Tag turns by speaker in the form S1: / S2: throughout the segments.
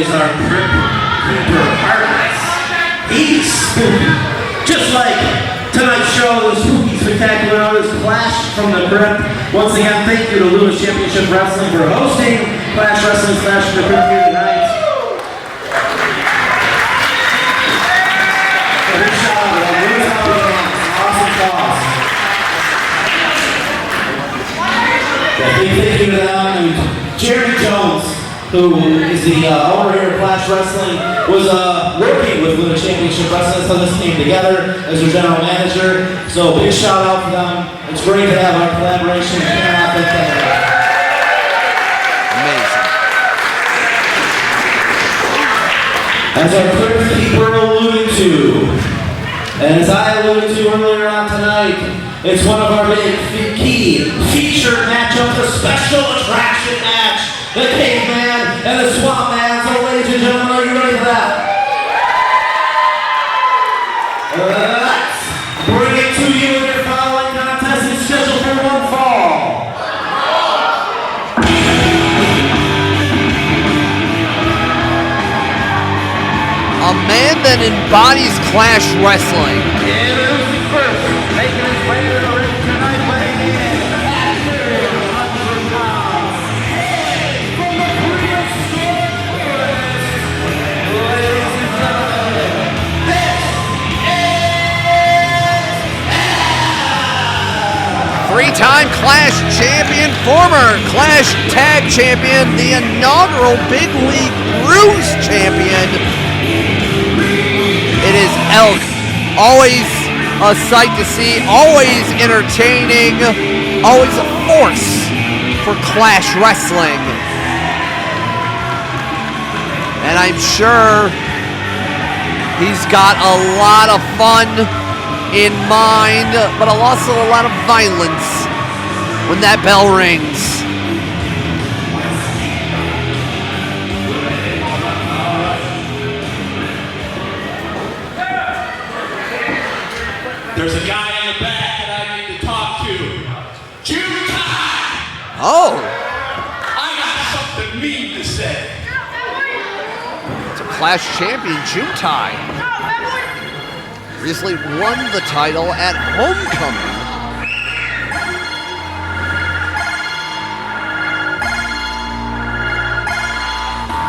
S1: is our Crypt Keeper Heartless. He's spooky. Just like tonight's show, the Spooky Spectacular is Clash from the Crypt. Once again, thank you to Lewis Championship Wrestling for hosting Clash Wrestling Clash from the Crypt here tonight. So big shout out to Brutus Atwell. Awesome cause. Big thank you to them. And Jeremy Jones, who is the owner here at Clash Wrestling, was working with Luna Championship Wrestling, so this came together as their general manager. So big shout out to them. It's great to have our collaboration. Cannot thank them enough.
S2: Amazing.
S1: As our Crypt Keeper alluded to, and as I alluded to earlier on tonight, it's one of our big key featured matchups, a special attraction match. The Caveman and the Swamp Man. So ladies and gentlemen, are you ready for that? Let's bring it to you in your following contest. It's scheduled for one fall.
S2: A man that embodies Clash Wrestling.
S1: Yeah, who's first? Making his way to the ring tonight, weighing in at 100 pounds. From the prehistoric forest, ladies and gentlemen, this is
S2: Three-time Clash champion, former Clash Tag champion, the inaugural Big League Bruise champion. It is ELK. Always a sight to see, always entertaining, always a force for Clash Wrestling. And I'm sure he's got a lot of fun in mind, but also a lot of violence when that bell rings.
S3: There's a guy in the back that I need to talk to. Juntai!
S2: Oh!
S3: I got something mean to say.
S2: It's a Clash champion, Juntai. Recently won the title at Homecoming.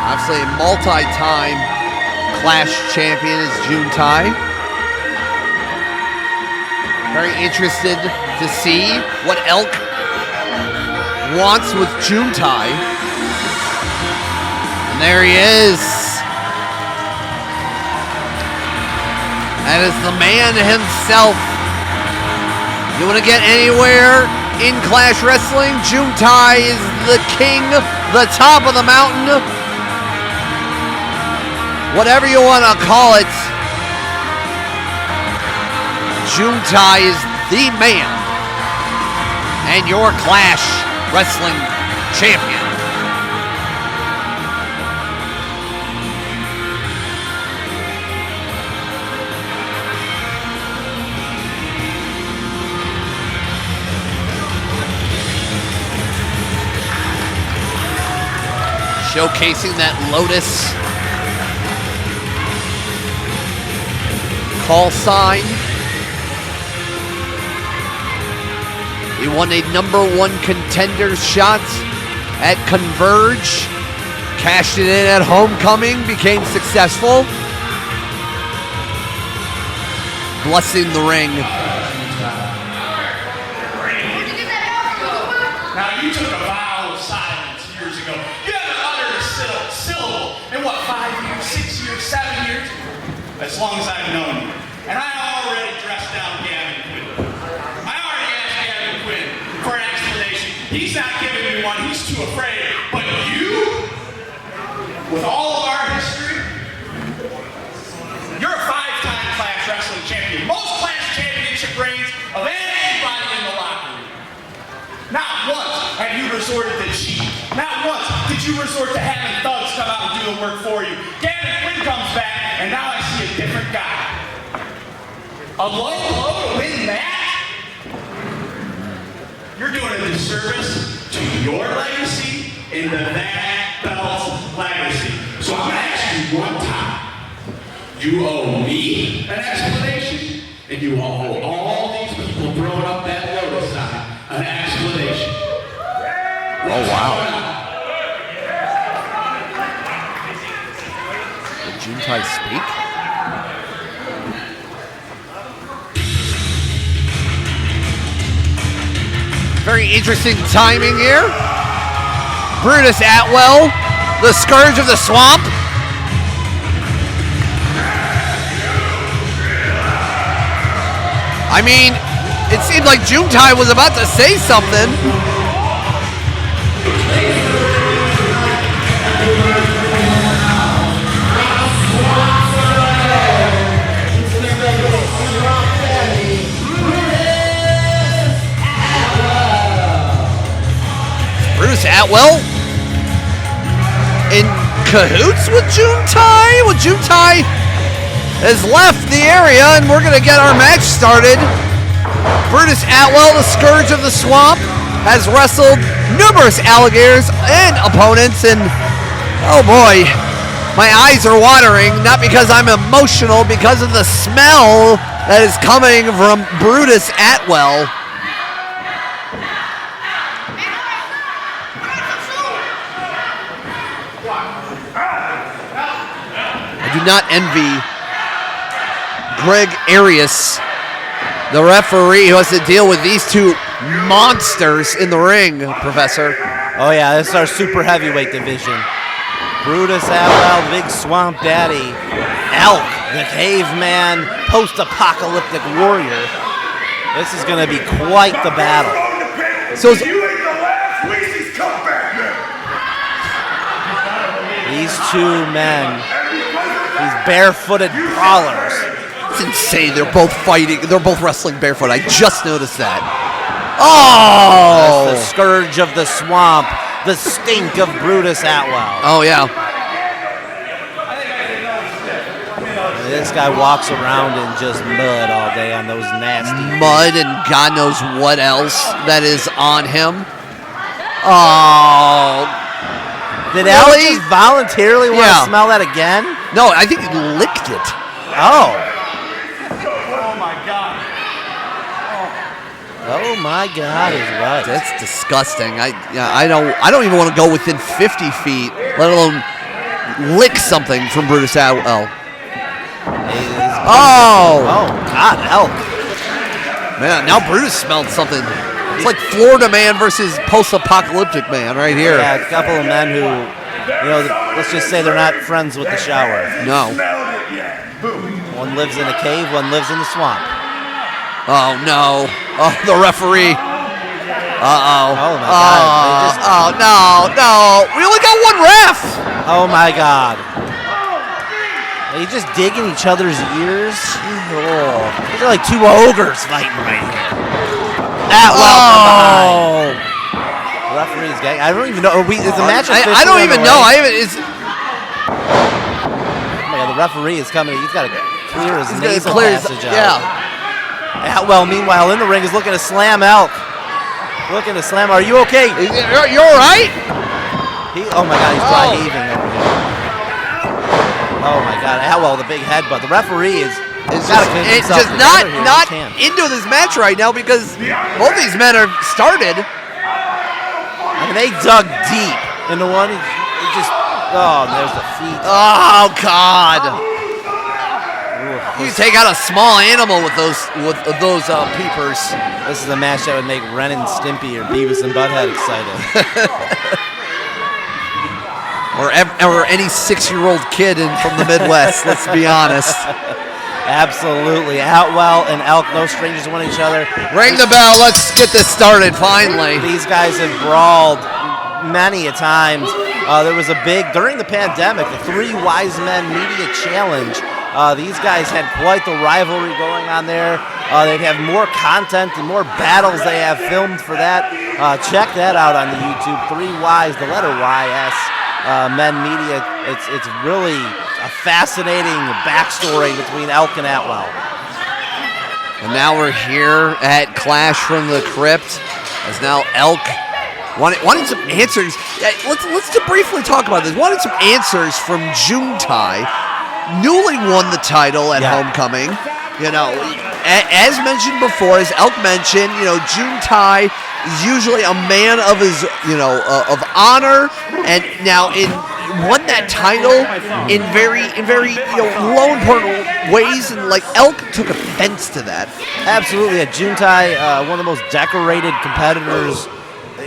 S2: Obviously a multi-time Clash champion is Juntai. Very interested to see what ELK wants with Juntai. And there he is. That is the man himself. You want to get anywhere in Clash Wrestling? Juntai is the king, the top of the mountain. Whatever you want to call it. Juntai is the man and your Clash Wrestling champion. Showcasing that Lotus call sign. He won a #1 contender shot at Converge, cashed it in at Homecoming, became successful. Blessing the ring.
S3: Now, you took a vow of silence years ago. You haven't uttered a syllable in what, 5 years, 6 years, 7 years? As long as I've known you. And I already dressed down Gavin Quinn. I already asked Gavin Quinn for an explanation. He's not giving me one. He's too afraid. But you, with all of our history, you're a 5-time Clash Wrestling champion. Most Clash championship reigns of anybody in the locker room. Not once have you resorted to cheat. Not once did you resort to having thugs come out and do the work for you. Gavin Quinn comes back, and now I see a different guy. A low blow to win that? You're doing a disservice to your legacy and the that belt's legacy. So I'm going to Juntai. You owe me an explanation, and you owe all these people throwing up that lotus sign an explanation.
S2: Oh, wow. Did Juntai speak? Very interesting timing here. Brutus Atwell, the Scourge of the Swamp. I mean, it seemed like Juntai was about to say something. Brutus Atwell in cahoots with Juntai? Well, Juntai has left the area, and we're going to get our match started. Brutus Atwell, the Scourge of the Swamp, has wrestled numerous alligators and opponents, and oh boy, my eyes are watering, not because I'm emotional, because of the smell that is coming from Brutus Atwell. I do not envy Greg Arias, the referee, who has to deal with these two monsters in the ring, Professor.
S4: Oh yeah, this is our super heavyweight division. Brutus Atwell, Big Swamp Daddy, ELK, the caveman, post-apocalyptic warrior. This is going to be quite the battle.
S2: So
S5: You ain't the last Weezy's comeback, man.
S4: These two men, these barefooted brawlers.
S2: it's insane. They're both fighting. They're both wrestling barefoot. I just noticed that. Oh!
S4: That's the Scourge of the Swamp, the stink of Brutus Atwell.
S2: Oh, yeah.
S4: This guy walks around in just mud all day on those nasty
S2: Mud and God knows what else that is on him. Oh.
S4: Did
S2: Really?
S4: Al just voluntarily want
S2: Yeah.
S4: to smell that again?
S2: No, I think he licked it.
S4: Oh.
S3: Oh my God.
S4: Oh my God is right.
S2: That's disgusting. I don't even want to go within 50 feet, let alone lick something from Brutus Atwell. Oh!
S4: Oh God, ELK.
S2: Man, now Brutus smelled something. It's like Florida Man versus post-apocalyptic man right here.
S4: Yeah, a couple of men who, let's just say they're not friends with the shower.
S2: No.
S4: One lives in a cave, one lives in the swamp.
S2: Oh, no. Oh, the referee. Uh-oh.
S4: Oh, my God.
S2: Oh, no. We only got one ref.
S4: Oh my God. Are you just digging each other's ears? Oh, these are like two ogres fighting right here. Atwell from behind. The referee's gang. I don't even know. Is the match officially
S2: I don't even know.
S4: underway? Oh my God, the referee is coming. He's got to clear his nasal passage out.
S2: Yeah.
S4: Atwell, meanwhile, in the ring, is looking to slam ELK. Looking to slam. Are you okay?
S2: You're all right?
S4: Oh my God, he's dry heaving over here. Oh my God, Atwell, the big headbutt. The referee is
S2: It's
S4: gotta
S2: just,
S4: cleanse
S2: it's
S4: himself
S2: just
S4: together here.
S2: not
S4: He can't.
S2: into this match right now because both these men are started.
S4: I mean, they dug deep into one. He just, there's the feet.
S2: Oh God! You take out a small animal with those peepers.
S4: This is a match that would make Ren and Stimpy or Beavis and Butthead excited.
S2: Or any 6-year-old kid from the Midwest. Let's be honest.
S4: Absolutely. Atwell and ELK, no strangers to one each other.
S2: Ring the bell. Let's get this started. Finally.
S4: These guys have brawled many a times. There was a during the pandemic, the Three Wise Men Media Challenge. These guys had quite the rivalry going on there. They'd have more content and more battles they have filmed for that. Check that out on the YouTube. Three Wise, the letter YS, Men Media. It's really a fascinating backstory between ELK and Atwell.
S2: And now we're here at Clash from the Crypt, as now ELK Wanted some answers. Let's just briefly talk about this. Wanted some answers from Juntai. Newly won the title at Homecoming. As mentioned before, as Elk mentioned, Juntai is usually a man of his, of honor, and now won that title in very low important ways, and like Elk took offense to that.
S4: Absolutely, Juntai, one of the most decorated competitors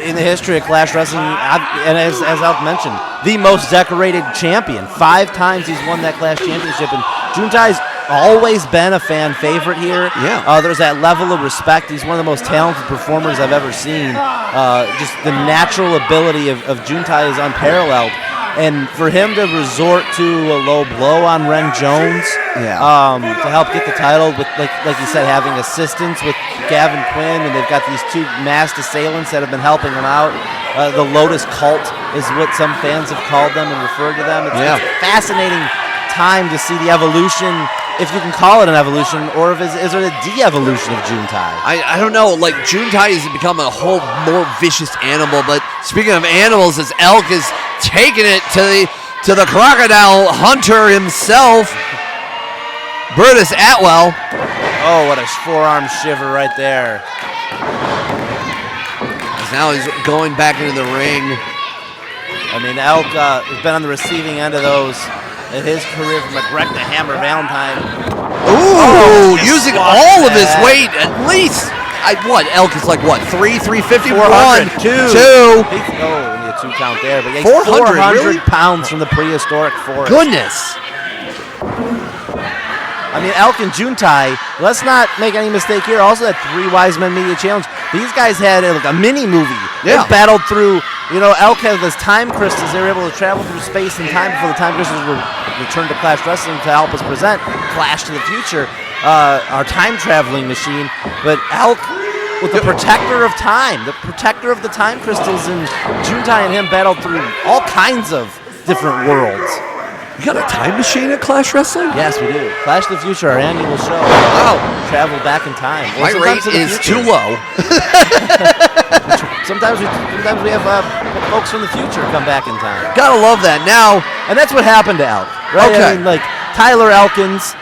S4: in the history of Clash Wrestling, and as Elk mentioned, the most decorated champion. 5 times he's won that Clash Championship, and Juntai's always been a fan favorite here.
S2: Yeah.
S4: There's that level of respect. He's one of the most talented performers I've ever seen. Just the natural ability of Juntai is unparalleled. And for him to resort to a low blow on Ren Jones to help get the title, with like you said, having assistance with Gavin Quinn, and they've got these 2 masked assailants that have been helping him out. The Lotus Cult is what some fans have called them and referred to them. It's a fascinating time to see the evolution, if you can call it an evolution, or is it a de-evolution of Juntai?
S2: I don't know. Like, Juntai has become a whole more vicious animal. But speaking of animals, as Elk is taking it to the crocodile hunter himself, Brutus Atwell.
S4: Oh, what a forearm shiver right there.
S2: Now he's going back into the ring.
S4: I mean, Elk has been on the receiving end of those in his career from McGregor to Hammer Valentine.
S2: Ooh, using all of his weight, at least. Elk is like what? 350,
S4: 400,
S2: 1, 2.
S4: We need a 2 count there, but
S2: 400 really?
S4: pounds from the prehistoric forest.
S2: Goodness.
S4: I mean, Elk and Juntai, let's not make any mistake here, also had 3 Wise Men Media Challenge. These guys had a mini movie.
S2: Yeah.
S4: They battled through, Elk had those time crystals. They were able to travel through space and time before the time crystals were returned to Clash Wrestling to help us present Clash to the Future, our time-traveling machine. But Elk, with the protector of time, the protector of the time crystals, and Juntai and him battled through all kinds of different worlds.
S2: You got a time machine at Clash Wrestling?
S4: Yes, we do. Clash of the Future, our annual show.
S2: Wow.
S4: Travel back in time.
S2: My rate is too low.
S4: Sometimes we have folks from the future come back in time.
S2: Gotta love that. Now,
S4: and that's what happened to Elk, right?
S2: Okay.
S4: I mean, Tyler Elkins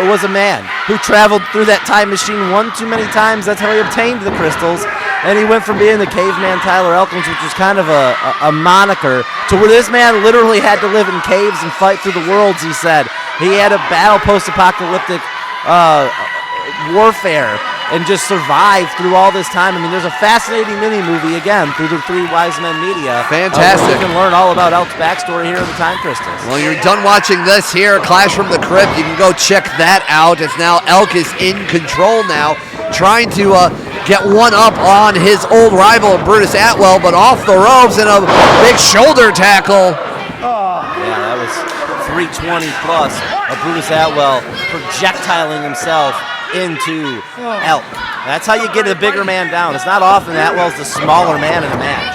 S4: was a man who traveled through that time machine one too many times. That's how he obtained the crystals. And he went from being the caveman Tyler Elkins, which was kind of a moniker, to where this man literally had to live in caves and fight through the worlds, he said. He had to battle post-apocalyptic warfare and just survive through all this time. I mean, there's a fascinating mini-movie, again, through the 3 Wise Men Media.
S2: Fantastic.
S4: You can learn all about Elk's backstory here in the Time Crystals.
S2: Well, you're done watching this here, Clash from the Crypt. You can go check that out. It's now Elk is in control now, trying to get one up on his old rival, Brutus Atwell, but off the ropes and a big shoulder tackle.
S4: Yeah, that was 320 plus of Brutus Atwell projectiling himself into Elk. That's how you get a bigger man down. It's not often Atwell's the smaller man in a match.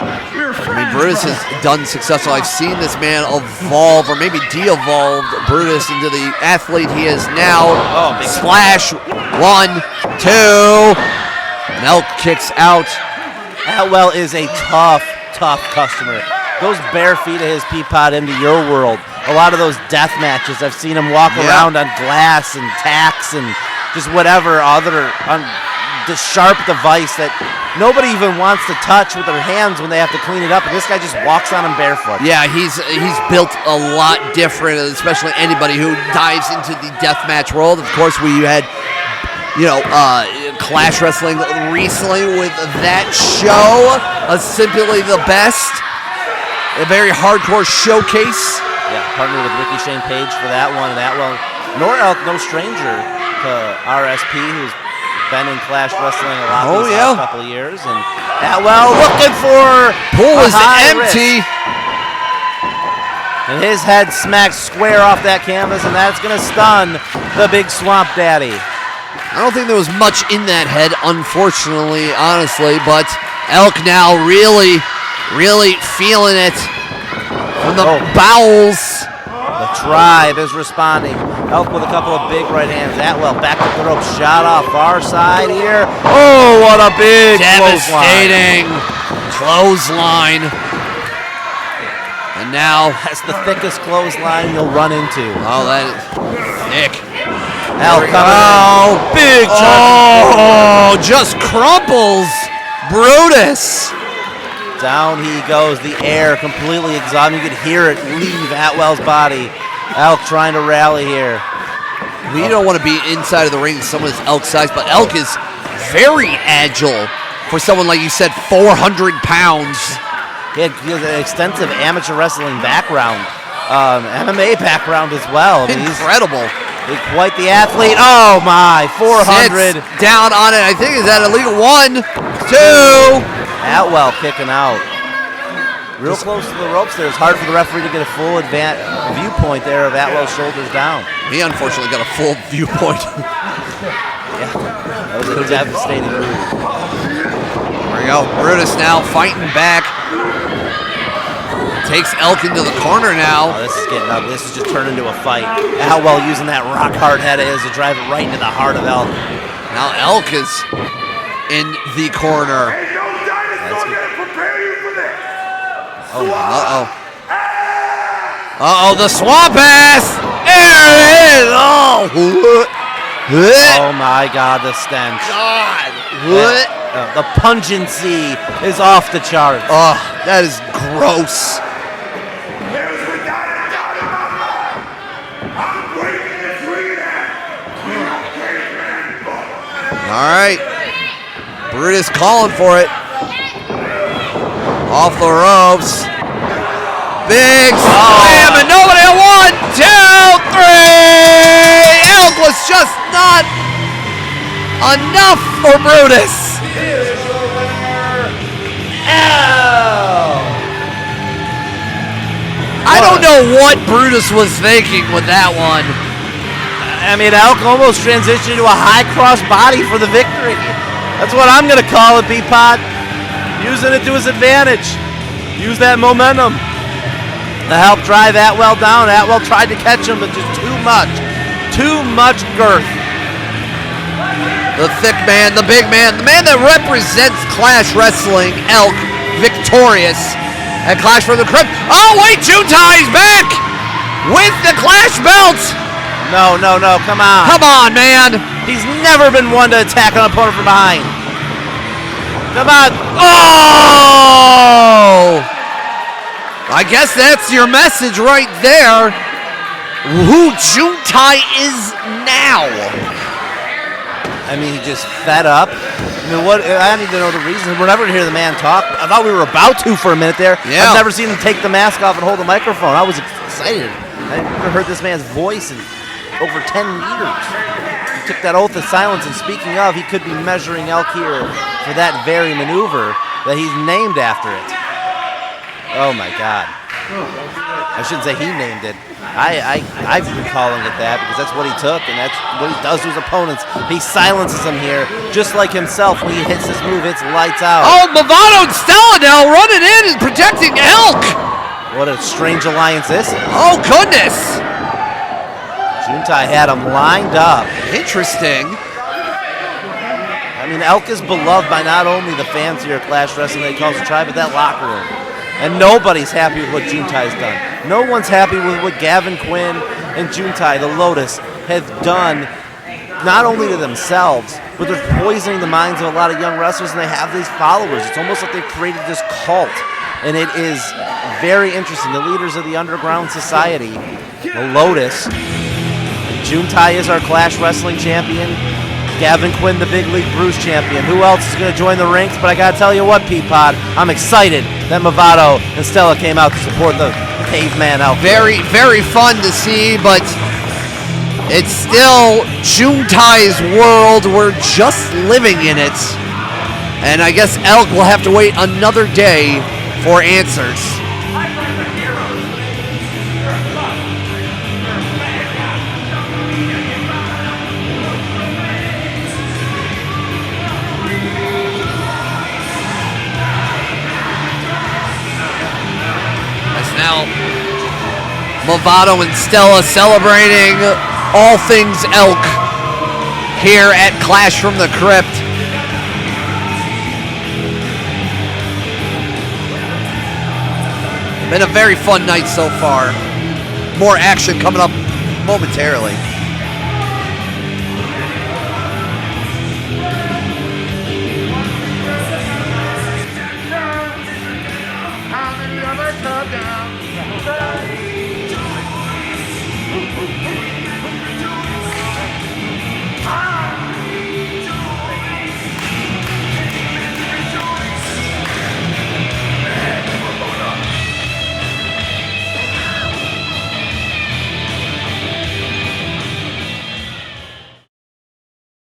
S2: I mean, Brutus has done successful. I've seen this man evolve, or maybe de-evolved Brutus into the athlete he is now. Splash, 1, 2, and Elk kicks out.
S4: Atwell is a tough customer. Goes bare feet of his peapod into your world. A lot of those death matches, I've seen him walk around on glass and tacks and just whatever other the sharp device that nobody even wants to touch with their hands when they have to clean it up, and this guy just walks on him barefoot.
S2: Yeah, he's built a lot different, especially anybody who dives into the deathmatch world. Of course, we had Clash Wrestling recently with that show, Simply the Best, a very hardcore showcase.
S4: Yeah, partnered with Ricky Shane Page for that one, and Atwell, Elk, no stranger to RSP, who's been in Clash Wrestling a lot these last couple of years, and Atwell looking for
S2: pool is empty,
S4: and his head smacks square off that canvas, and that's going to stun the big Swamp Daddy.
S2: I don't think there was much in that head, unfortunately, honestly, but Elk now really feeling it from the bowels.
S4: The tribe is responding. Elk with a couple of big right hands. Atwell back up the rope, shot off far side here. Oh, what a big
S2: devastating clothesline. And now
S4: that's the thickest clothesline you'll run into.
S2: Oh, that is thick.
S4: Elk coming in. Big
S2: Oh, just crumples Brutus.
S4: Down he goes. The air completely exhausted. You could hear it leave Atwell's body. Elk trying to rally here.
S2: We don't want to be inside of the ring someone is Elk's size, but Elk is very agile for someone, like you said, 400 pounds.
S4: He has an extensive amateur wrestling background, MMA background as well. I mean,
S2: incredible.
S4: He's quite the athlete. Oh my, 400.
S2: Sits down on it. I think is that illegal. 1, 2.
S4: Atwell kicking out. Real close to the ropes there. It's hard for the referee to get a full viewpoint there of Atwell's shoulders down.
S2: He unfortunately got a full viewpoint.
S4: Yeah, that was a devastating move.
S2: There we go. Brutus now fighting back. Takes Elk into the corner now.
S4: Oh, this is getting ugly. This is just turned into a fight. Atwell using that rock hard head of his to drive it right into the heart of Elk.
S2: Now Elk is in the corner.
S5: Ain't no dinosaur gonna prepare you for this.
S2: Uh-oh, the swamp ass! There it is!
S4: Oh my God, the stench.
S2: God!
S4: The pungency is off the charts.
S2: Oh, that is gross.
S5: There's without a doubt in my mind. I'm breaking this ring out.
S2: All right. Brutus calling for it. Off the ropes. Big slam, and nobody at 1, 2, 3. Elk was just not enough for Brutus. I don't know what Brutus was thinking with that one.
S4: I mean, Elk almost transitioned to a high cross body for the victory. That's what I'm going to call it, B-Pod. Using it to his advantage. Use that momentum to help drive Atwell down. Atwell tried to catch him, but just too much. Too much girth.
S2: The thick man, the big man, the man that represents Clash Wrestling, Elk, victorious at Clash from the Crypt. Oh, wait, Juntai's back with the Clash belt.
S4: No, come on.
S2: Come on, man.
S4: He's never been one to attack an opponent from behind. Come on.
S2: Oh! I guess that's your message right there. Who Juntai is now.
S4: I mean, he just fed up. I mean, what? I need to know the reason. We're never going to hear the man talk. I thought we were about to for a minute there.
S2: Yeah.
S4: I've never seen him take the mask off and hold the microphone. I was excited. I never heard this man's voice in over 10 years. He took that oath of silence, and speaking of, he could be measuring Elk here for that very maneuver that he's named after it. Oh my God. I shouldn't say he named it. I've been calling it that because that's what he took, and that's what he does to his opponents. He silences them here, just like himself. When he hits this move, it's lights out.
S2: Oh, Movado and Stella now running in and protecting Elk.
S4: What a strange alliance this is.
S2: Oh, goodness.
S4: Juntai had him lined up.
S2: Interesting.
S4: I mean, Elk is beloved by not only the fans here at Clash Wrestling that he calls the tribe, but that locker room. And nobody's happy with what Juntai's done. No one's happy with what Gavin Quinn and Juntai, the Lotus, have done, not only to themselves, but they're poisoning the minds of a lot of young wrestlers, and they have these followers. It's almost like they've created this cult, and it is very interesting. The leaders of the underground society, the Lotus, Juntai is our Clash Wrestling champion. Gavin Quinn, the Big League Bruce champion. Who else is going to join the ranks? But I got to tell you what, P-Pod, I'm excited that Movado and Stella came out to support the caveman out there.
S2: Very, very fun to see, but it's still Juntai's world. We're just living in it. And I guess Elk will have to wait another day for answers. Now, Movado and Stella celebrating all things ELK here at Clash from the Crypt. Been a very fun night so far. More action coming up momentarily.